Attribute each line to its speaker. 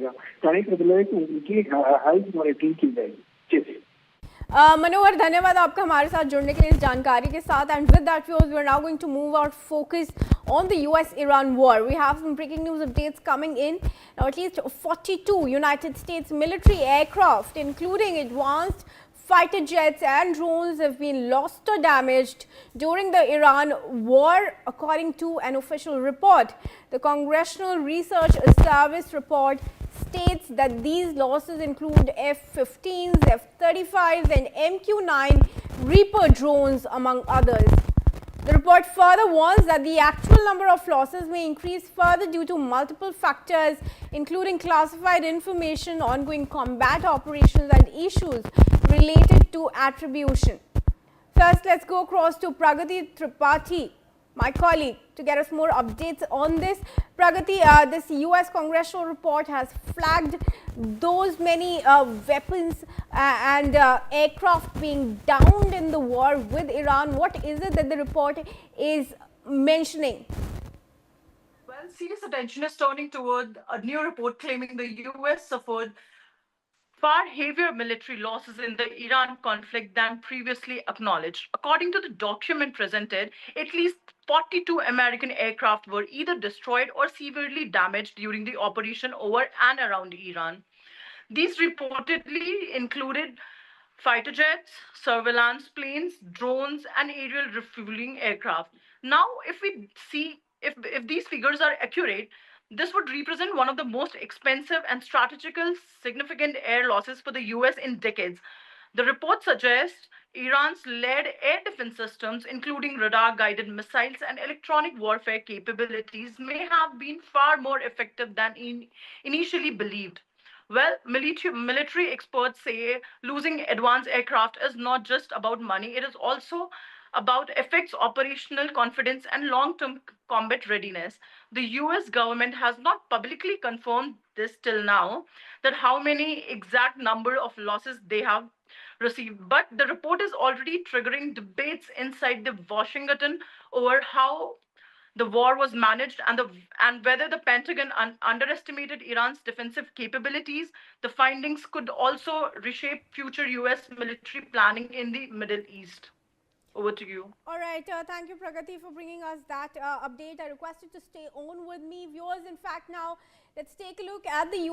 Speaker 1: जाएगा। कहने का मतलब है कि उनकी हेल्थ मॉनिटरिंग की जाएगी। जी
Speaker 2: Manohar, धन्यवाद आपका हमारे साथ जुड़ने के लिए इस जानकारी के साथ. And with that, we are now going to move our focus on the US-Iran war. We have some breaking news updates coming in. Now, at least 42 United States military aircraft, including advanced fighter jets and drones, have been lost or damaged during the Iran war, according to an official report. The Congressional Research Service report states that these losses include F-15s, F-35s and MQ-9 Reaper drones, among others. The report further warns that the actual number of losses may increase further due to multiple factors, including classified information, ongoing combat operations and issues related to attribution. First, let's go across to Pragati Tripathi, my colleague, to get us more updates on this. Pragati, this US congressional report has flagged those many weapons and aircraft being downed in the war with Iran. What is it that the report is mentioning?
Speaker 3: Well, serious attention is turning toward a new report claiming the US suffered far heavier military losses in the Iran conflict than previously acknowledged. According to the document presented, at least 42 American aircraft were either destroyed or severely damaged during the operation over and around Iran. These reportedly included fighter jets, surveillance planes, drones, and aerial refueling aircraft. Now, if we see if these figures are accurate, this would represent one of the most expensive and strategical significant air losses for the US in decades. The report suggests Iran's lead air defense systems, including radar guided missiles and electronic warfare capabilities, may have been far more effective than initially believed. Well, military experts say losing advanced aircraft is not just about money, it is also about affects operational confidence and long-term combat readiness. The US government has not publicly confirmed this till now, that how many exact number of losses they have received. But the report is already triggering debates inside the Washington over how the war was managed and whether the Pentagon underestimated Iran's defensive capabilities. The findings could also reshape future US military planning in the Middle East. Over to you.
Speaker 2: All right, thank you, Pragati, for bringing us that update. I request you to stay on with me. Viewers, in fact, now let's take a look at the US